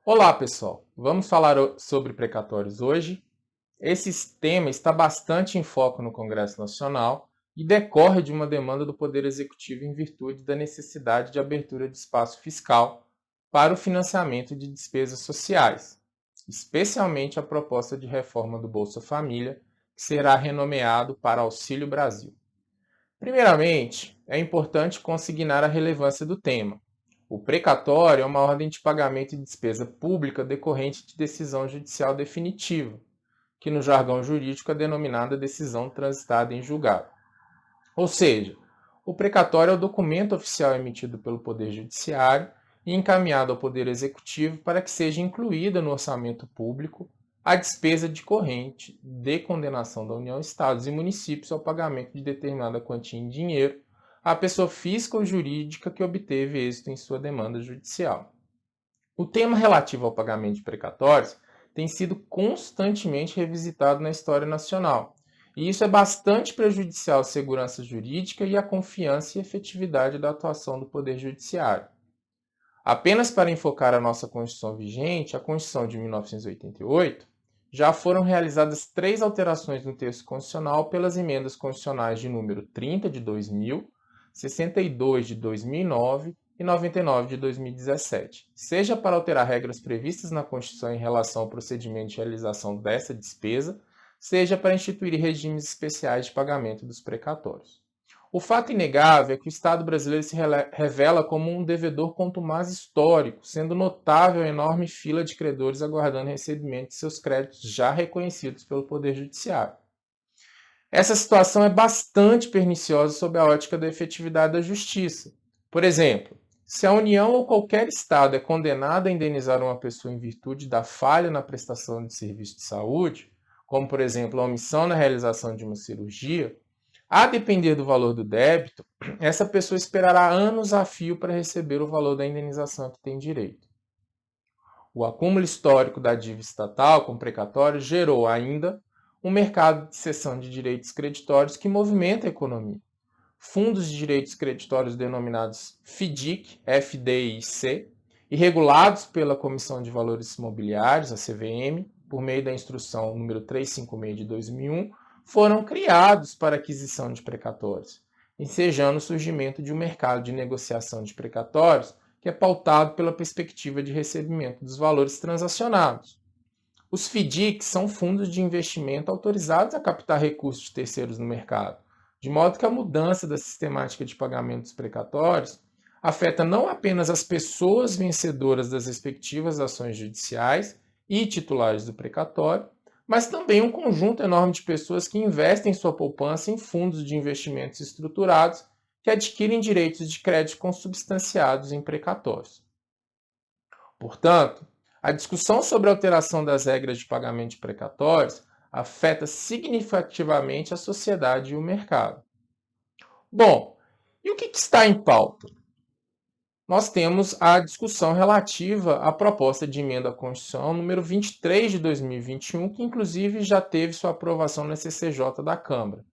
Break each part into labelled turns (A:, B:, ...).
A: Olá, pessoal! Vamos falar sobre precatórios hoje. Esse tema está bastante em foco no Congresso Nacional e decorre de uma demanda do Poder Executivo em virtude da necessidade de abertura de espaço fiscal para o financiamento de despesas sociais, especialmente a proposta de reforma do Bolsa Família, que será renomeado para Auxílio Brasil. Primeiramente, é importante consignar a relevância do tema. O precatório é uma ordem de pagamento de despesa pública decorrente de decisão judicial definitiva, que no jargão jurídico é denominada decisão transitada em julgado. Ou seja, o precatório é o documento oficial emitido pelo Poder Judiciário e encaminhado ao Poder Executivo para que seja incluída no orçamento público a despesa decorrente de condenação da União, Estados e municípios ao pagamento de determinada quantia em dinheiro à pessoa física ou jurídica que obteve êxito em sua demanda judicial. O tema relativo ao pagamento de precatórios tem sido constantemente revisitado na história nacional, e isso é bastante prejudicial à segurança jurídica e à confiança e efetividade da atuação do Poder Judiciário. Apenas para enfocar a nossa Constituição vigente, a Constituição de 1988, já foram realizadas 3 alterações no texto constitucional pelas emendas constitucionais de número 30 de 2000, 62 de 2009 e 99 de 2017, seja para alterar regras previstas na Constituição em relação ao procedimento de realização dessa despesa, seja para instituir regimes especiais de pagamento dos precatórios. O fato inegável é que o Estado brasileiro se revela como um devedor contumaz histórico, sendo notável a enorme fila de credores aguardando recebimento de seus créditos já reconhecidos pelo Poder Judiciário. Essa situação é bastante perniciosa sob a ótica da efetividade da justiça. Por exemplo, se a União ou qualquer Estado é condenado a indenizar uma pessoa em virtude da falha na prestação de serviço de saúde, como por exemplo a omissão na realização de uma cirurgia, a depender do valor do débito, essa pessoa esperará anos a fio para receber o valor da indenização que tem direito. O acúmulo histórico da dívida estatal com precatório gerou ainda um mercado de cessão de direitos creditórios que movimenta a economia. Fundos de direitos creditórios denominados FDIC, FDIC, e regulados pela Comissão de Valores Imobiliários, a CVM, por meio da instrução número 356 de 2001, foram criados para aquisição de precatórios, ensejando o surgimento de um mercado de negociação de precatórios que é pautado pela perspectiva de recebimento dos valores transacionados. Os FDICs são fundos de investimento autorizados a captar recursos de terceiros no mercado, de modo que a mudança da sistemática de pagamento dos precatórios afeta não apenas as pessoas vencedoras das respectivas ações judiciais e titulares do precatório, mas também um conjunto enorme de pessoas que investem sua poupança em fundos de investimentos estruturados que adquirem direitos de crédito consubstanciados em precatórios. Portanto, a discussão sobre a alteração das regras de pagamento de precatórios afeta significativamente a sociedade e o mercado. Bom, e o que está em pauta? Nós temos a discussão relativa à proposta de emenda à Constituição número 23 de 2021, que inclusive já teve sua aprovação na CCJ da Câmara.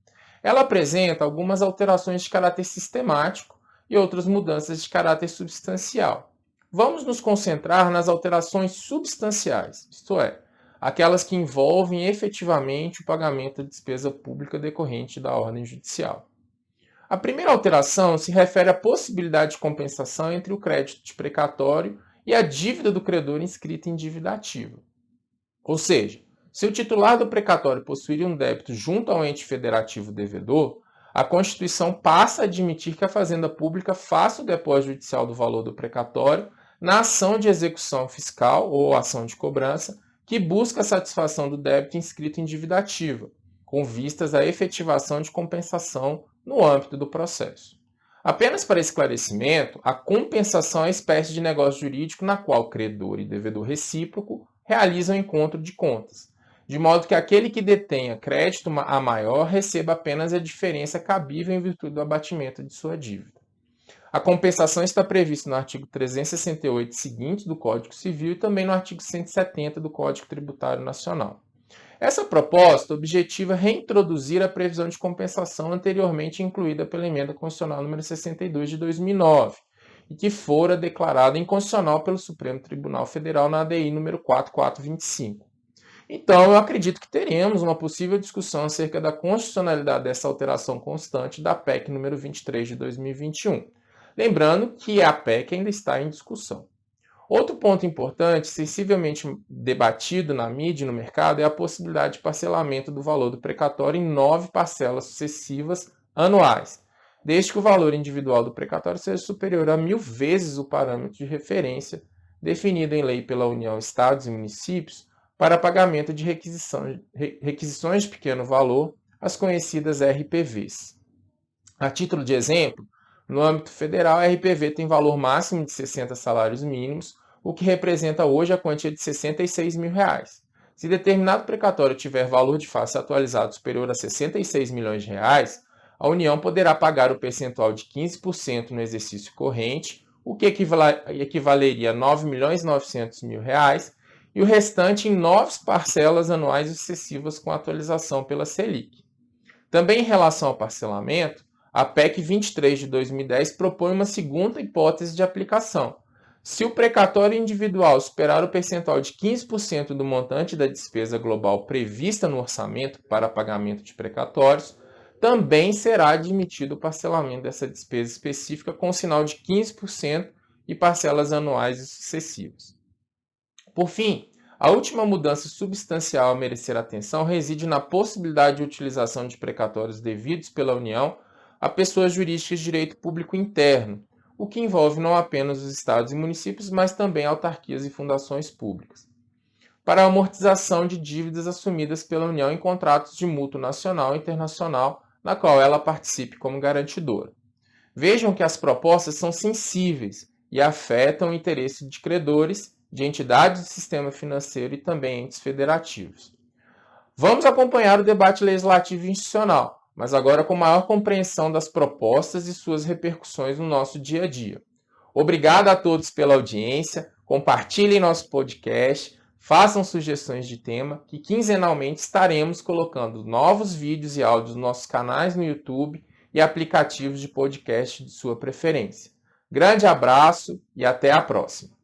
A: Ela apresenta algumas alterações de caráter sistemático e outras mudanças de caráter substancial. Vamos nos concentrar nas alterações substanciais, isto é, aquelas que envolvem efetivamente o pagamento da despesa pública decorrente da ordem judicial. A primeira alteração se refere à possibilidade de compensação entre o crédito de precatório e a dívida do credor inscrita em dívida ativa. Ou seja, se o titular do precatório possuir um débito junto ao ente federativo devedor, a Constituição passa a admitir que a Fazenda Pública faça o depósito judicial do valor do precatório na ação de execução fiscal ou ação de cobrança que busca a satisfação do débito inscrito em dívida ativa, com vistas à efetivação de compensação no âmbito do processo. Apenas para esclarecimento, a compensação é uma espécie de negócio jurídico na qual credor e devedor recíproco realizam encontro de contas, de modo que aquele que detenha crédito a maior receba apenas a diferença cabível em virtude do abatimento de sua dívida. A compensação está prevista no artigo 368 seguinte do Código Civil e também no artigo 170 do Código Tributário Nacional. Essa proposta objetiva reintroduzir a previsão de compensação anteriormente incluída pela Emenda Constitucional número 62 de 2009 e que fora declarada inconstitucional pelo Supremo Tribunal Federal na ADI número 4425. Então, eu acredito que teremos uma possível discussão acerca da constitucionalidade dessa alteração constante da PEC número 23 de 2021. Lembrando que a PEC ainda está em discussão. Outro ponto importante, sensivelmente debatido na mídia e no mercado, é a possibilidade de parcelamento do valor do precatório em 9 parcelas sucessivas anuais, desde que o valor individual do precatório seja superior a 1.000 vezes o parâmetro de referência definido em lei pela União, Estados e Municípios para pagamento de requisições de pequeno valor, as conhecidas RPVs. A título de exemplo, no âmbito federal, a RPV tem valor máximo de 60 salários mínimos, o que representa hoje a quantia de R$ 66 mil. Se determinado precatório tiver valor de face atualizado superior a 66 milhões de reais, a União poderá pagar o percentual de 15% no exercício corrente, o que equivaleria a R$ 9.900.000, e o restante em 9 parcelas anuais sucessivas com atualização pela Selic. Também em relação ao parcelamento, a PEC 23 de 2010 propõe uma segunda hipótese de aplicação. Se o precatório individual superar o percentual de 15% do montante da despesa global prevista no orçamento para pagamento de precatórios, também será admitido o parcelamento dessa despesa específica com sinal de 15% e parcelas anuais e sucessivas. Por fim, a última mudança substancial a merecer atenção reside na possibilidade de utilização de precatórios devidos pela União a pessoas jurídicas de direito público interno, o que envolve não apenas os estados e municípios, mas também autarquias e fundações públicas, para a amortização de dívidas assumidas pela União em contratos de mútuo nacional e internacional, na qual ela participe como garantidora. Vejam que as propostas são sensíveis e afetam o interesse de credores, de entidades do sistema financeiro e também entes federativos. Vamos acompanhar o debate legislativo e institucional, mas agora com maior compreensão das propostas e suas repercussões no nosso dia a dia. Obrigado a todos pela audiência, compartilhem nosso podcast, façam sugestões de tema, que quinzenalmente estaremos colocando novos vídeos e áudios nos nossos canais no YouTube e aplicativos de podcast de sua preferência. Grande abraço e até a próxima!